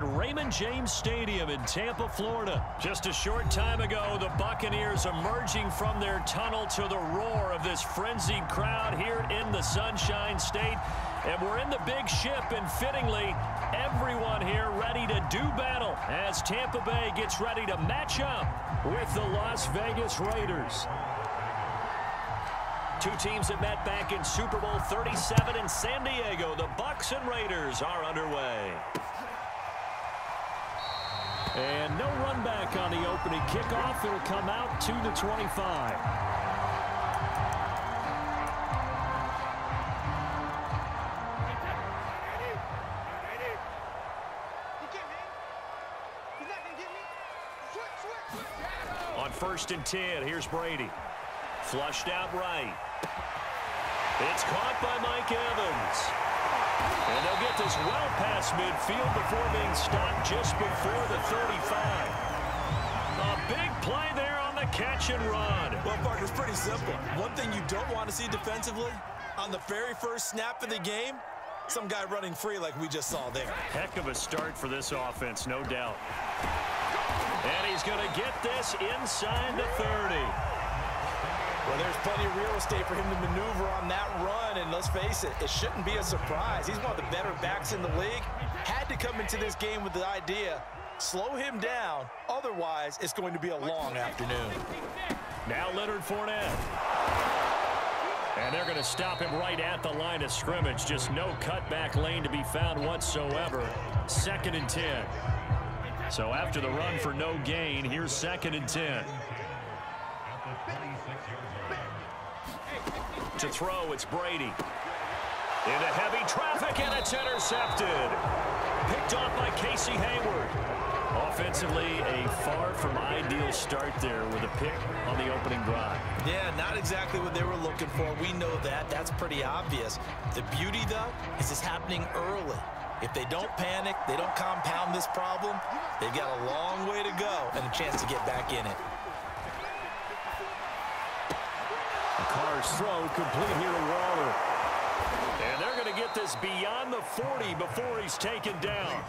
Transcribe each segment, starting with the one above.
at Raymond James Stadium in Tampa, Florida. Just a short time ago, the Buccaneers emerging from their tunnel to the roar of this frenzied crowd here in the Sunshine State. And we're in the big ship, and fittingly, everyone here ready to do battle as Tampa Bay gets ready to match up with the Las Vegas Raiders. Two teams that met back in Super Bowl 37 in San Diego. The Bucs and Raiders are underway. And no run back on the opening kickoff. It'll come out to the 25. On 1st and 10, here's Brady. Flushed out right. It's caught by Mike Evans. And they'll get this well past midfield before being stopped just before the 35. A big play there on the catch and run. Well, Parker, it's pretty simple. One thing you don't want to see defensively, on the very first snap of the game, some guy running free like we just saw there. Heck of a start for this offense, no doubt. And he's going to get this inside the 30. Well, there's plenty of real estate for him to maneuver on that run, and let's face it, it shouldn't be a surprise. He's one of the better backs in the league. Had to come into this game with the idea, slow him down, otherwise it's going to be a long afternoon. Now Leonard Fournette. And they're going to him right at the line of scrimmage. Just no cutback lane to be found whatsoever. 2nd and 10. So after the run for no gain, here's 2nd and 10. To throw, it's Brady. Into heavy traffic, and it's intercepted. Picked off by Casey Hayward. Offensively, a far from ideal start there with a pick on the opening drive. Yeah, not exactly what they were looking for. We know that. That's pretty obvious. The beauty, though, is it's happening early. If they don't panic, they don't compound this problem, they've got a long way to go and a chance to get back in it. Carr's throw complete here to Waller. And they're going to get this beyond the 40 before he's taken down.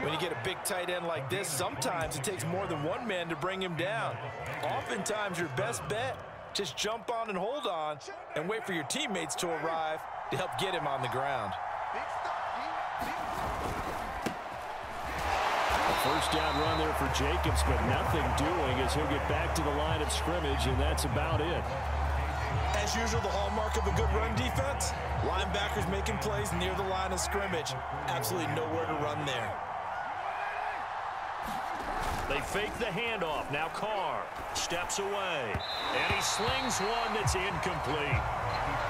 When you get a big tight end like this, sometimes it takes more than one man to bring him down. Oftentimes, your best bet, just jump on and hold on and wait for your teammates to arrive to help get him on the ground. First down run there for Jacobs, but nothing doing as he'll get back to the line of scrimmage, and that's about it. As usual, the hallmark of a good run defense, linebackers making plays near the line of scrimmage. Absolutely nowhere to run there. They fake the handoff. Now Carr steps away, and he slings one that's incomplete.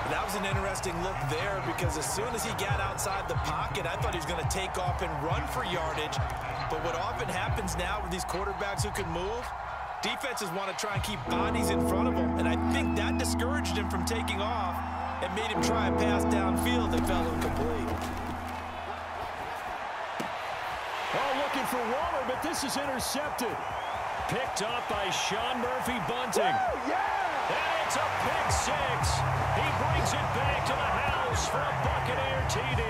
That was an interesting look there because as soon as he got outside the pocket, I thought he was going to take off and run for yardage. But what often happens now with these quarterbacks who can move, defenses want to try and keep bodies in front of them. And I think that discouraged him from taking off and made him try a pass downfield that fell incomplete. Oh, looking for Waller, but this is intercepted. Picked up by Sean Murphy-Bunting. And it's a pick six. He brings it back to the house for a Buccaneer TD.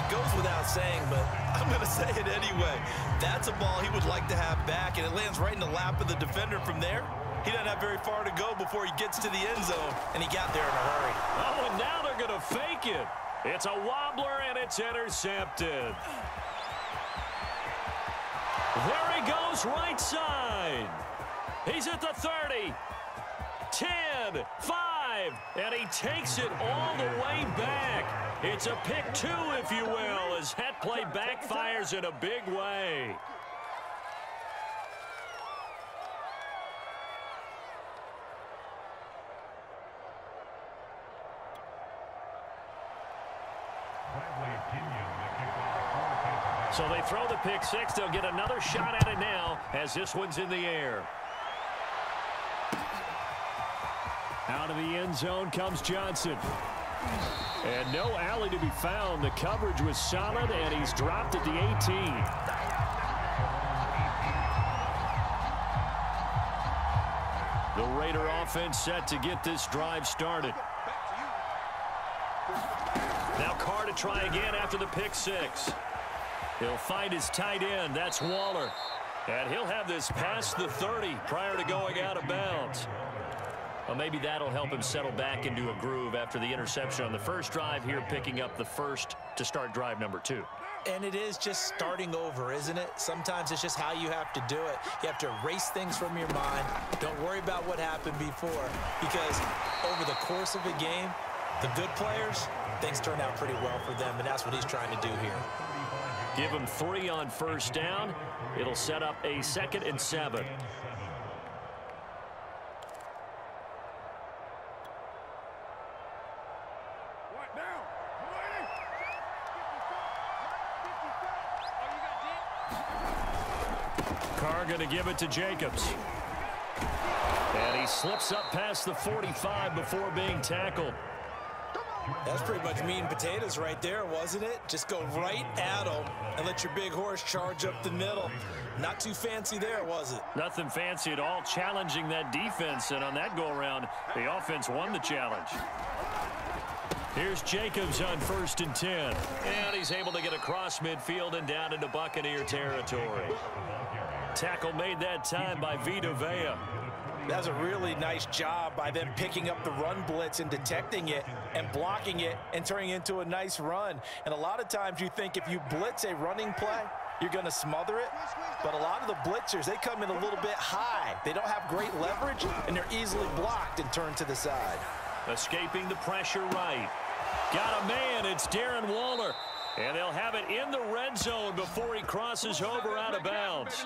It goes without saying, but I'm going to say it anyway. That's a ball he would like to have back, and it lands right in the lap of the defender from there. He doesn't have very far to go before he gets to the end zone, and he got there in a hurry. Oh, and now they're going to fake it. It's a wobbler, and it's intercepted. There he goes, right side. He's at the 30. 10, 5, and he takes it all the way back. It's a pick two, if you will, as that play backfires in a big way. So they throw the pick six. They'll get another shot at it now as this one's in the air. Out of the end zone comes Johnson. And no alley to be found. The coverage was solid, and he's dropped at the 18. The Raider offense set to get this drive started. Now Carr to try again after the pick six. He'll find his tight end. That's Waller. And he'll have this past the 30 prior to going out of bounds. Well, maybe that'll help him settle back into a groove after the interception on the first drive here, picking up the first to start drive number 2. And it is just starting over, isn't it? Sometimes it's just how you have to do it. You have to erase things from your mind. Don't worry about what happened before, because over the course of a game, the good players, things turn out pretty well for them, and that's what he's trying to do here. Give him 3 on first down. It'll set up a 2nd and 7. Carr going to give it to Jacobs. And he slips up past the 45 before being tackled. That's pretty much meat and potatoes right there, wasn't it? Just go right at him and let your big horse charge up the middle. Not too fancy there, was it? Nothing fancy at all, challenging that defense. And on that go-around, the offense won the challenge. Here's Jacobs on 1st and 10. And he's able to get across midfield and down into Buccaneer territory. Tackle made that time by Vita Vea. That's a really nice job by them picking up the run blitz and detecting it and blocking it and turning it into a nice run. And a lot of times you think if you blitz a running play, you're going to smother it. But a lot of the blitzers, they come in a little bit high. They don't have great leverage, and they're easily blocked and turned to the side. Escaping the pressure right. Got a man. It's Darren Waller. And they'll have it in the red zone before he crosses over out of bounds.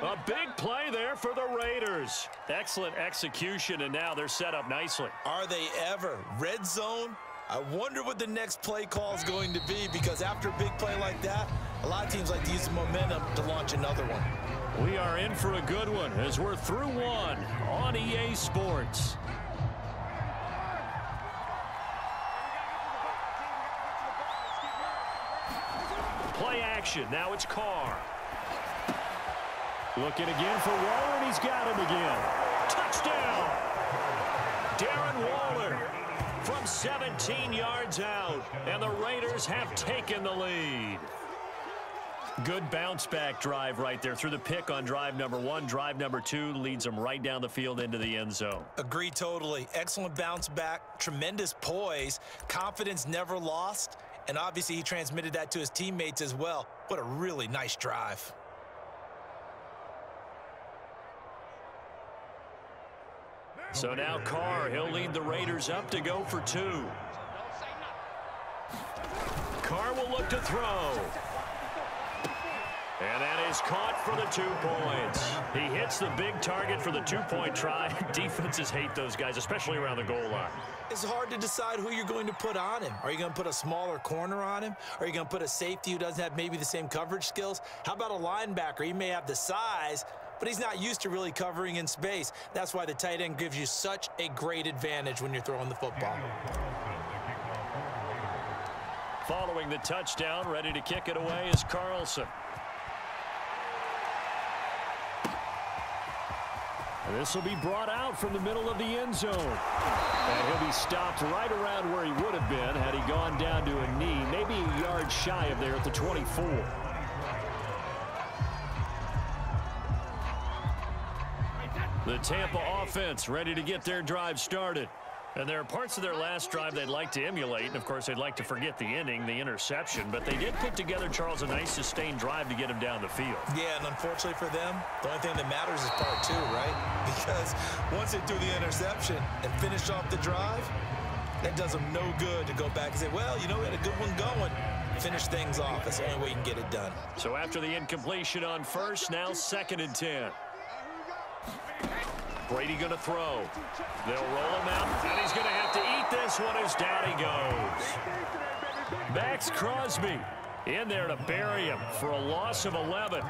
A big play there for the Raiders. Excellent execution, and now they're set up nicely. Are they ever? Red zone? I wonder what the next play call is going to be, because after a big play like that, a lot of teams like to use the momentum to launch another one. We are in for a good one as we're through one on EA Sports. Play action. Now it's Carr. Looking again for Waller, and he's got him again. Touchdown! Darren Waller from 17 yards out, and the Raiders have taken the lead. Good bounce-back drive right there through the pick on drive number 1. Drive number 2 leads them right down the field into the end zone. Agree totally. Excellent bounce-back, tremendous poise, confidence never lost, and obviously he transmitted that to his teammates as well. What a really nice drive. So now Carr, he'll lead the Raiders up to go for 2. Carr will look to throw. And that is caught for the 2 points. He hits the big target for the 2-point try. Defenses hate those guys, especially around the goal line. It's hard to decide who you're going to put on him. Are you going to put a smaller corner on him? Are you going to put a safety who doesn't have maybe the same coverage skills? How about a linebacker? He may have the size, but he's not used to really covering in space. That's why the tight end gives you such a great advantage when you're throwing the football. Following the touchdown, ready to kick it away is Carlson. This will be brought out from the middle of the end zone. And he'll be stopped right around where he would have been had he gone down to a knee, maybe a yard shy of there at the 24. The Tampa offense ready to get their drive started. And there are parts of their last drive they'd like to emulate. And, of course, they'd like to forget the ending, the interception. But they did put together, Charles, a nice sustained drive to get him down the field. Yeah, and unfortunately for them, the only thing that matters is part 2, right? Because once they do the interception and finish off the drive, that does them no good to go back and say, well, you know, we had a good one going. Finish things off. That's the only way you can get it done. So after the incompletion on first, now 2nd and 10. Brady going to throw. They'll roll him out, and he's going to have to eat this one as down he goes. Max Crosby in there to bury him for a loss of 11.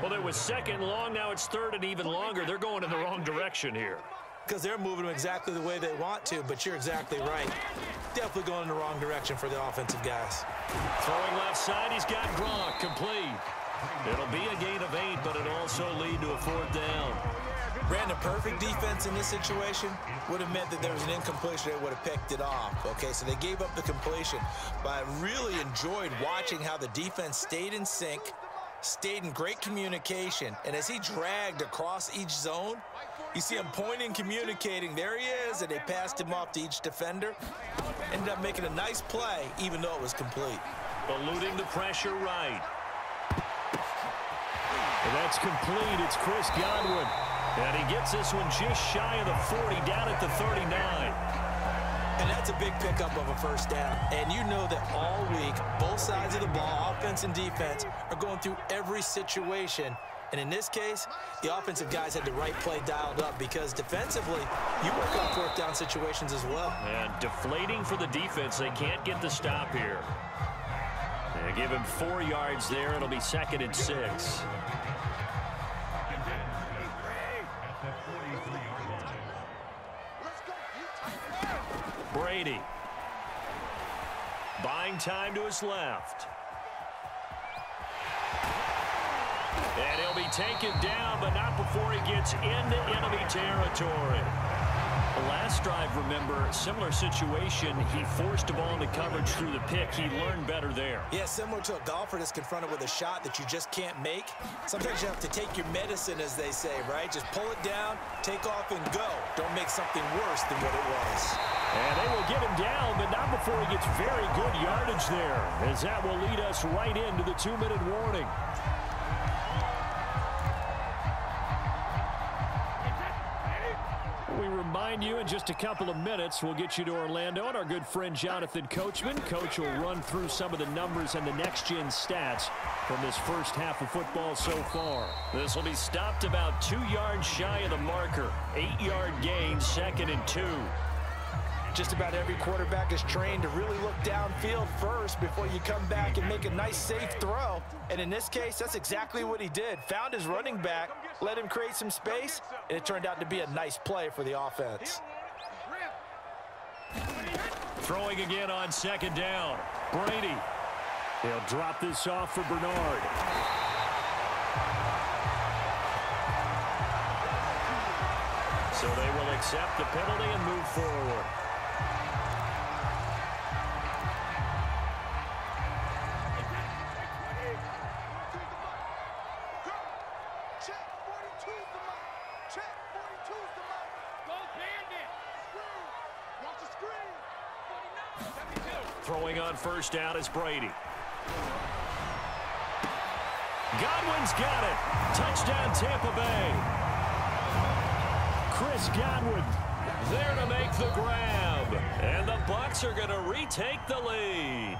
Well, it was 2nd long. Now it's 3rd and even longer. They're going in the wrong direction here. Because they're moving them exactly the way they want to, but you're exactly right. Definitely going in the wrong direction for the offensive guys. Throwing left side, he's got Gronk complete. It'll be a gain of 8, but it'll also lead to a 4th down. Brandon, perfect defense in this situation would have meant that there was an incompletion. They would have picked it off. Okay, so they gave up the completion. But I really enjoyed watching how the defense stayed in sync, stayed in great communication, and as he dragged across each zone, you see him pointing, communicating. There he is, and they passed him off to each defender. Ended up making a nice play, even though it was complete. Eluding the pressure right. And that's complete. It's Chris Godwin. And he gets this one just shy of the 40, down at the 39. And that's a big pickup of a first down. And you know that all week, both sides of the ball, offense and defense, are going through every situation. And in this case, the offensive guys had the right play dialed up because defensively, you work on 4th down situations as well. And deflating for the defense. They can't get the stop here. They give him 4 yards there. It'll be 2nd and 6. Brady. Buying time to his left. And he'll be taken down, but not before he gets into enemy territory. The last drive, remember, similar situation. He forced a ball into coverage through the pick. He learned better there. Yeah, similar to a golfer that's confronted with a shot that you just can't make. Sometimes you have to take your medicine, as they say, right? Just pull it down, take off, and go. Don't make something worse than what it was. And they will get him down, but not before he gets very good yardage there, as that will lead us right into the 2-minute warning. We remind you in just a couple of minutes, we'll get you to Orlando and our good friend Jonathan Coachman. Coach will run through some of the numbers and the next-gen stats from this first half of football so far. This will be stopped about 2 yards shy of the marker. 8-yard gain, 2nd and 2. Just about every quarterback is trained to really look downfield first before you come back and make a nice, safe throw. And in this case, that's exactly what he did. Found his running back, let him create some space, and it turned out to be a nice play for the offense. Throwing again on 2nd down. Brady. He'll drop this off for Bernard. So they will accept the penalty and move forward. Throwing on 1st down is Brady. Godwin's got it. Touchdown, Tampa Bay. Chris Godwin there to make the grab. And the Bucs are going to retake the lead.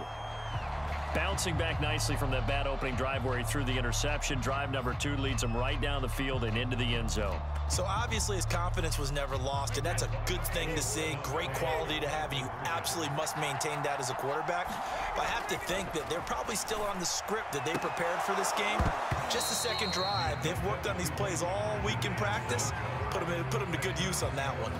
Bouncing back nicely from that bad opening drive where he threw the interception. Drive number 2 leads him right down the field and into the end zone. So obviously his confidence was never lost, and that's a good thing to see. Great quality to have, and you absolutely must maintain that as a quarterback. But I have to think that they're probably still on the script that they prepared for this game. Just the second drive. They've worked on these plays all week in practice. Put them to good use on that one.